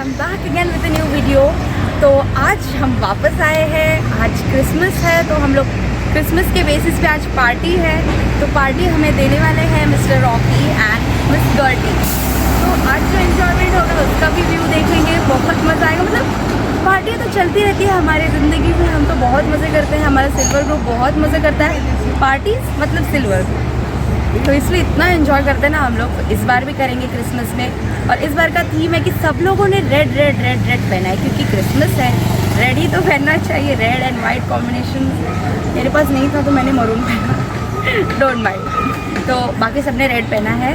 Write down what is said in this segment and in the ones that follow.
I'm back again with a new video। तो आज हम वापस आए हैं। आज क्रिसमस है तो हम लोग क्रिसमस के बेसिस पे आज पार्टी है। तो पार्टी हमें देने वाले हैं मिस्टर रॉकी एंड मिस गर्टी। तो आज जो एंजॉयमेंट होगा उसका भी व्यू देखेंगे, बहुत मज़ा आएगा। मतलब पार्टी तो चलती रहती है हमारी ज़िंदगी में, हम तो बहुत मज़े करते हैं। हमारा सिल्वर ग्रुप बहुत मज़े करता है। पार्टीज मतलब सिल्वर, तो इसलिए इतना एंजॉय करते हैं ना हम लोग। इस बार भी करेंगे क्रिसमस में। और इस बार का थीम है कि सब लोगों ने रेड रेड रेड रेड पहना है, क्योंकि क्रिसमस है, रेड ही तो पहनना चाहिए। रेड एंड वाइट कॉम्बिनेशन मेरे पास नहीं था तो मैंने मरून पहना, डोंट माइंड। तो बाकी सबने रेड पहना है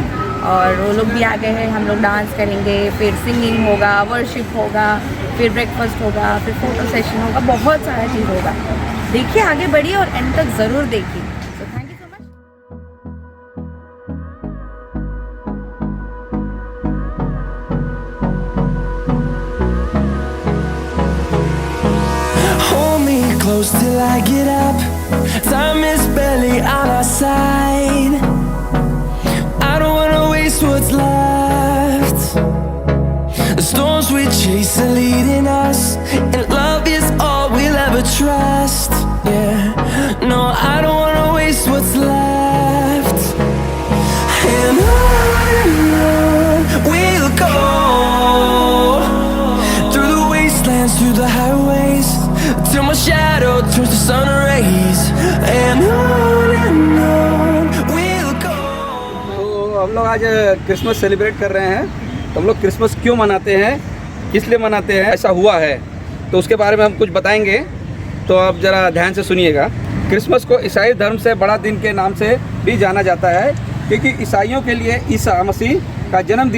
और वो लोग भी आ गए हैं। हम लोग डांस करेंगे, फिर सिंगिंग होगा, वर्शिप होगा, फिर ब्रेकफास्ट होगा, फिर फोटो सेशन होगा, बहुत सारा चीज़ होगा। देखिए आगे बढ़िए और एंड तक ज़रूर देखिए। Close till I get up. Time is barely on our side. I don't wanna waste what's left. The storms we chase are leading us, and love is all we'll ever trust. Yeah, no, I don't wanna waste what's left. And on we'll go, through the wastelands, through the highways, till my shadow turns to sun rays, and on we'll go. तो हम लोग आज Christmas celebrate कर रहे हैं। तो हम लोग क्रिसमस क्यों मनाते हैं, किस लिए मनाते हैं, ऐसा हुआ है तो उसके बारे में हम कुछ बताएंगे। तो आप ज़रा ध्यान से सुनिएगा। क्रिसमस को ईसाई धर्म से बड़ा दिन के नाम से भी जाना जाता है, क्योंकि ईसाइयों के लिए ईसा मसीह का जन्म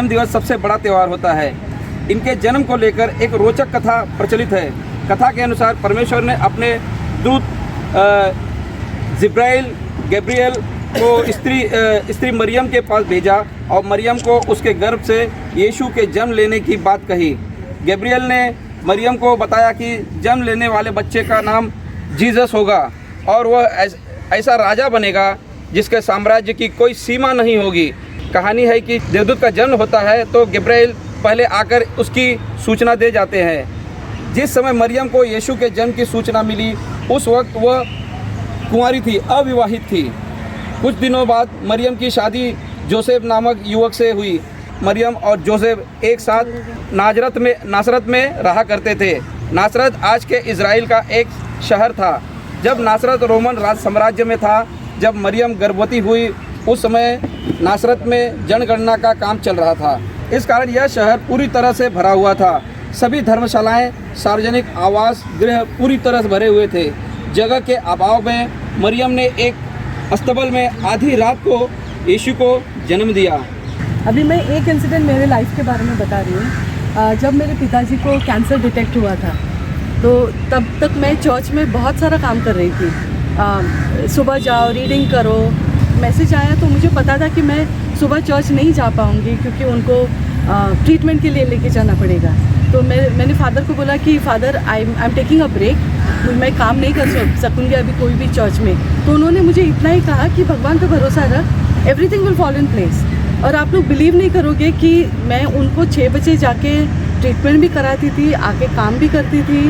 दिवस सबसे बड़ा त्यौहार होता है। इनके जन्म को लेकर एक रोचक कथा प्रचलित है। कथा के अनुसार परमेश्वर ने अपने दूत गैब्रियल को स्त्री मरियम के पास भेजा और मरियम को उसके गर्भ से यीशु के जन्म लेने की बात कही। गैब्रियल ने मरियम को बताया कि जन्म लेने वाले बच्चे का नाम जीसस होगा और वह ऐसा राजा बनेगा जिसके साम्राज्य की कोई सीमा नहीं होगी। कहानी है कि देवदूत का जन्म होता है तो गैब्रियल पहले आकर उसकी सूचना दे जाते हैं। जिस समय मरियम को यीशु के जन्म की सूचना मिली उस वक्त वह कुंवारी थी, अविवाहित थी। कुछ दिनों बाद मरियम की शादी जोसेफ नामक युवक से हुई। मरियम और जोसेफ एक साथ नासरत में रहा करते थे। नासरत आज के इज़राइल का एक शहर था। जब नासरत रोमन राज साम्राज्य में था, जब मरियम गर्भवती हुई उस समय नासरत में जनगणना का काम चल रहा था। इस कारण यह शहर पूरी तरह से भरा हुआ था। सभी धर्मशालाएं, सार्वजनिक आवास गृह पूरी तरह से भरे हुए थे। जगह के अभाव में मरियम ने एक अस्तबल में आधी रात को यीशु को जन्म दिया। अभी मैं एक इंसिडेंट मेरे लाइफ के बारे में बता रही हूँ। जब मेरे पिताजी को कैंसर डिटेक्ट हुआ था तो तब तक मैं चर्च में बहुत सारा काम कर रही थी। सुबह जाओ, रीडिंग करो। मैसेज आया तो मुझे पता था कि मैं सुबह चर्च नहीं जा पाऊँगी क्योंकि उनको ट्रीटमेंट के लिए लेके जाना पड़ेगा। तो मैंने फादर को बोला कि father I am taking a break, मैं काम नहीं कर सकूँगी अभी कोई भी चर्च में। तो उन्होंने मुझे इतना ही कहा कि भगवान पे भरोसा रख, everything will fall in place. और आप लोग बिलीव नहीं करोगे कि मैं उनको 6 बजे जाके ट्रीटमेंट भी कराती थी, आके काम भी करती थी,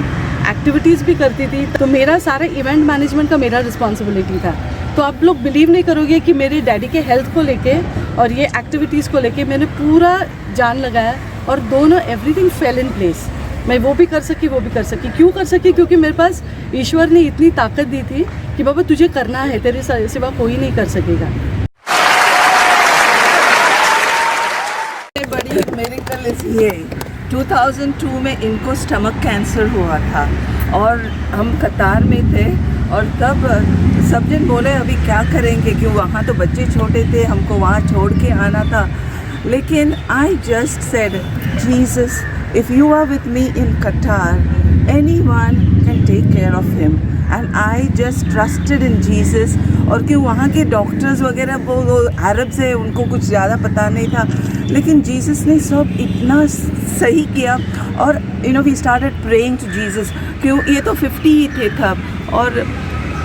एक्टिविटीज़ भी करती थी। तो मेरा सारा इवेंट मैनेजमेंट का मेरा रिस्पॉन्सिबिलिटी था। तो आप लोग बिलीव नहीं करोगे कि मेरे डैडी के हेल्थ को लेके और ये एक्टिविटीज़ को लेके मैंने पूरा जान लगाया और दोनों एवरीथिंग फेल इन प्लेस। मैं वो भी कर सकी, वो भी कर सकी। क्यों कर सकी? क्योंकि मेरे पास ईश्वर ने इतनी ताकत दी थी कि बाबा तुझे करना है, तेरे सिवा कोई नहीं कर सकेगा। बड़ी मेरिकल ये 2002 में इनको स्टमक कैंसर हुआ था और हम कतार में थे और तब सब जन बोले अभी क्या करेंगे, क्यों वहाँ तो बच्चे छोटे थे, हमको वहाँ छोड़ के आना था। लेकिन I just said Jesus, if you are with me in Qatar, anyone can take care of him. And I just trusted in Jesus. और कि वहाँ के डॉक्टर्स वगैरह वो अरब से, उनको कुछ ज़्यादा पता नहीं था, लेकिन जीसस ने सब इतना सही किया। और we started praying to Jesus. क्यों, ये तो 50 ही थे तब और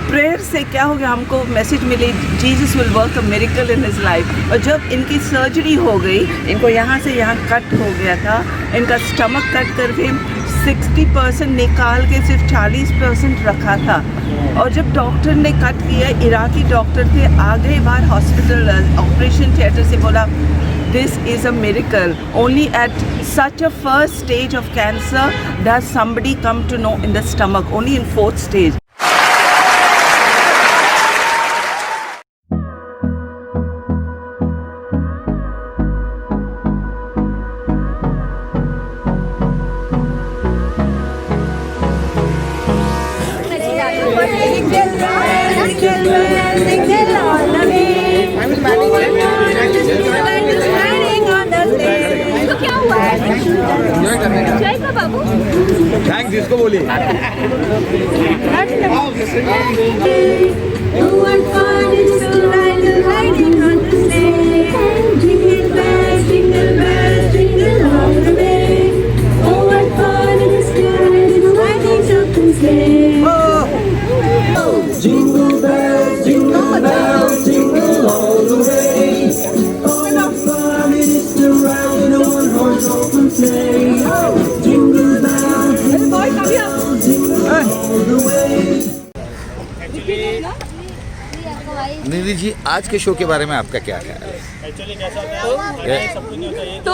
प्रेयर से क्या हो गया, हमको मैसेज मिली Jesus will work a miracle in his life. और जब इनकी सर्जरी हो गई, इनको यहाँ से यहाँ कट हो गया था, इनका स्टमक कट करके 60% निकाल के सिर्फ 40% रखा था। और जब डॉक्टर ने कट किया, इराकी डॉक्टर थे, आ गए बाहर हॉस्पिटल ऑपरेशन थिएटर से, बोला this is a miracle. Only at such a first stage of cancer does somebody come to know in the stomach, only in 4th stage. Thanks इसको बोलिए। निधि जी, आज के शो के बारे में आपका क्या ख्याल है? तो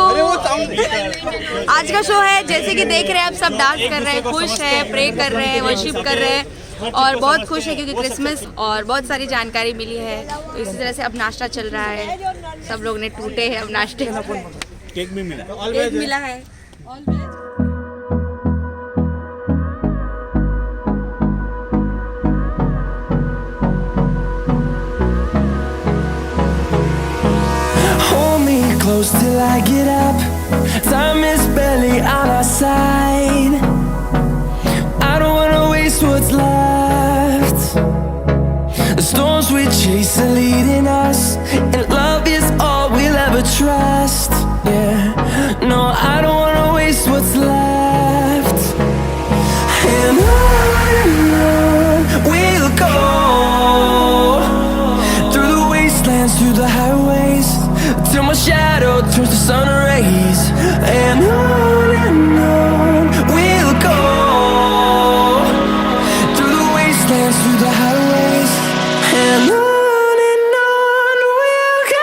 आज का शो है, जैसे कि देख रहे हैं आप, सब डांस कर रहे हैं, खुश है, प्रे कर रहे हैं, वर्शिप कर रहे हैं और बहुत खुश है क्योंकि क्रिसमस और बहुत सारी जानकारी मिली है। तो इसी तरह से अब नाश्ता चल रहा है, सब लोग ने टूटे हैं अब नाश्ते में। केक भी मिला, केक मिला है। Close till I get up. Time is barely on our side. I don't wanna waste what's left. The storms we chase are leading us, and love is all we'll ever trust. Yeah, no, I don't wanna waste what's left. And on we'll go, through the wastelands, through the highways, till my shadow turns to sun rays. And on we'll go, through the wastelands, through the highways. And on we'll go.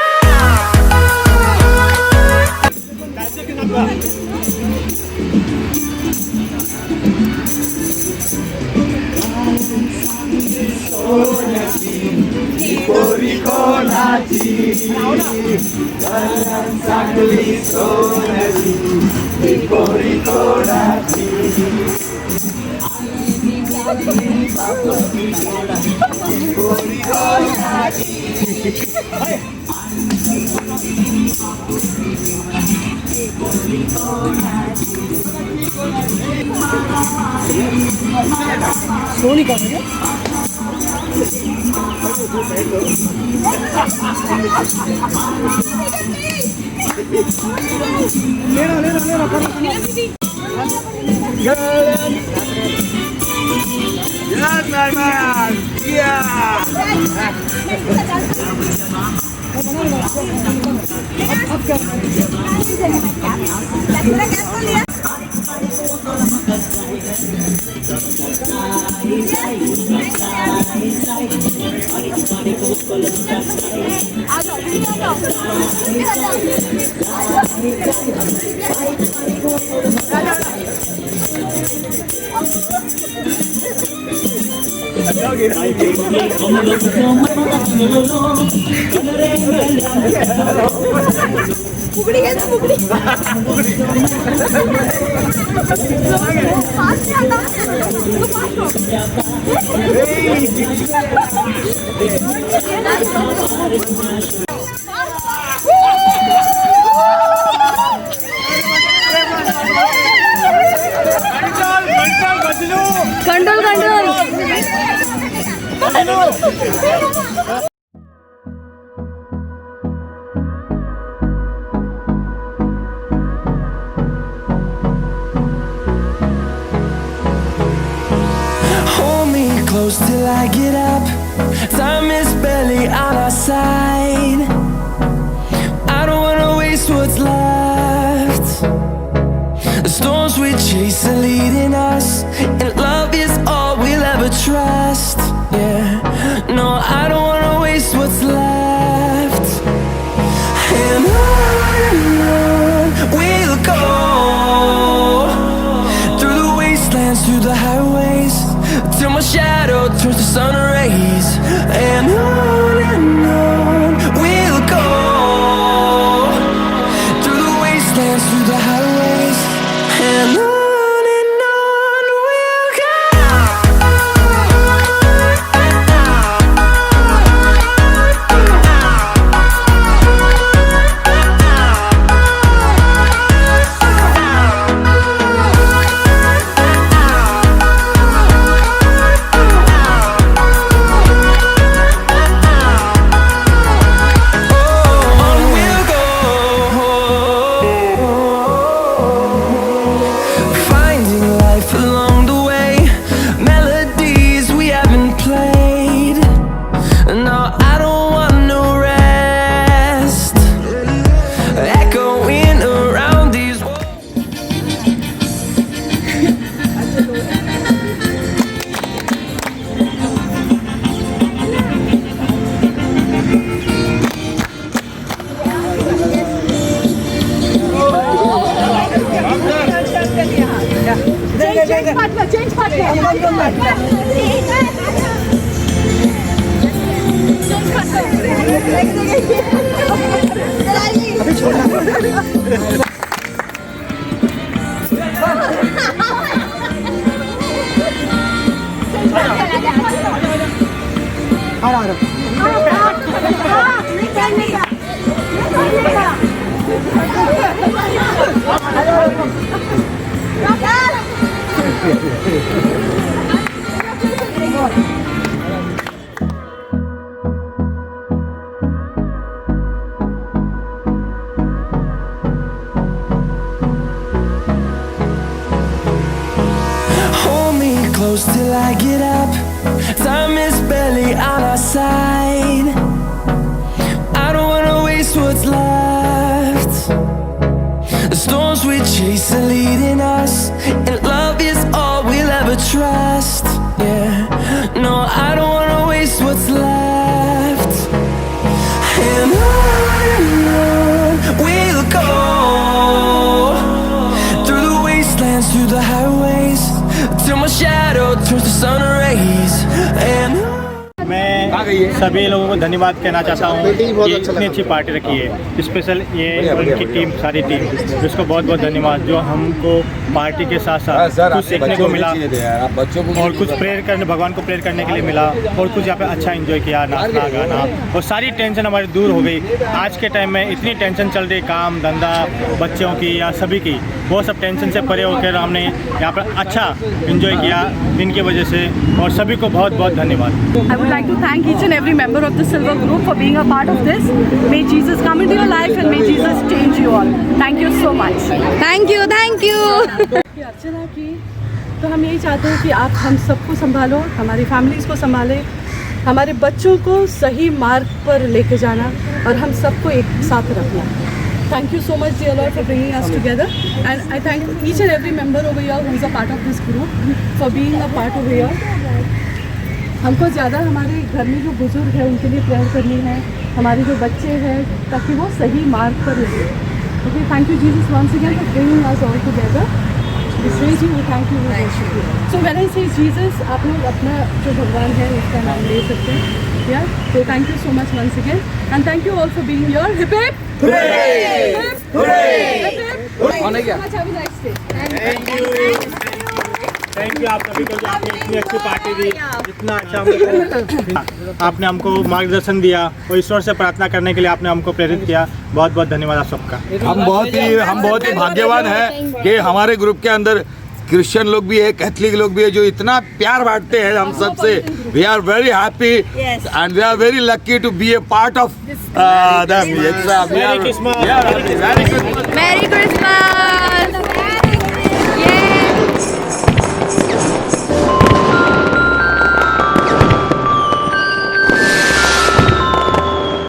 Yes, my man. Yeah. Control control. Hold me close till I get up. Time is barely on our side. I don't wanna waste what's left. The storms we chase are leading us, and love is all we'll ever trust. Yeah, no, I don't wanna waste what's left. And on we'll go, through the wastelands, through the highways, till my shadow turns to sun rays. And on we'll go, through the wastelands, through the highways, and on we'll go. Hold me close till I get up. Time is barely on our side. I don't wanna waste what's left. The storms we chase are leading us, and love is all we'll ever trust. Yeah, no, I don't wanna waste what's left. And on we'll go, through the wastelands, through the highways, till my shadow turns to sun rays. And मैं सभी लोगों को धन्यवाद कहना चाहता हूँ कि इतनी अच्छी पार्टी रखी है। स्पेशल ये उनकी टीम, सारी टीम, जिसको बहुत बहुत धन्यवाद, जो हमको पार्टी के साथ साथ कुछ सीखने को मिला और कुछ प्रेयर करने, भगवान को प्रेयर करने के लिए मिला, और कुछ यहाँ पे अच्छा एंजॉय किया, नाचना गाना, और सारी टेंशन हमारी दूर हो गई। आज के टाइम में इतनी टेंशन चल रही, काम धंधा, बच्चों की या सभी की, वो सब टेंशन से परे होकर हमने यहाँ पर अच्छा एंजॉय किया इनकी वजह से, और सभी को बहुत बहुत धन्यवाद। I would like to thank each and every member of the Silver Group for being a part of this. May Jesus come into your life and may Jesus change you all. Thank you so much. Thank you, thank you. कि अर्चना की, तो हम यही चाहते हैं कि आप हम सबको संभालो, हमारी फैमिलीज़ को संभालें, हमारे बच्चों को सही मार्ग पर लेके जाना, और हम सबको एक साथ रखना। Thank you so much, dear Lord, for bringing us together, and I thank each and every member over here who is a part of this group for being a part over here. हमको ज़्यादा हमारे घर में जो बुजुर्ग हैं उनके लिए प्रेयर करनी है, हमारे जो बच्चे हैं, ताकि वो सही मार्ग पर लगे। Okay, thank you Jesus once again for bringing us all together. Vishwesh ji, वो thank you, so when I say Jesus, आप लोग अपना जो भगवान है उसका नाम ले सकते हैं। या तो thank you so much once again, and thank you all for being here. Hip hip hooray! Hip hip hooray! Thank you आप सभी को, जो आपने इतनी अच्छी पार्टी दी, इतना अच्छा हमको आपने हमको मार्गदर्शन दिया, और ईश्वर से प्रार्थना करने के लिए आपने हमको प्रेरित किया। बहुत बहुत धन्यवाद आप सबका। हम बहुत ही भाग्यवान हैं कि हमारे ग्रुप के अंदर क्रिश्चियन लोग भी है, कैथलिक लोग भी है, जो इतना प्यार बांटते हैं हम सब से। We are very happy and we are very lucky to be a part of them. मेरी किस्मत। मेरी क्रिसमस।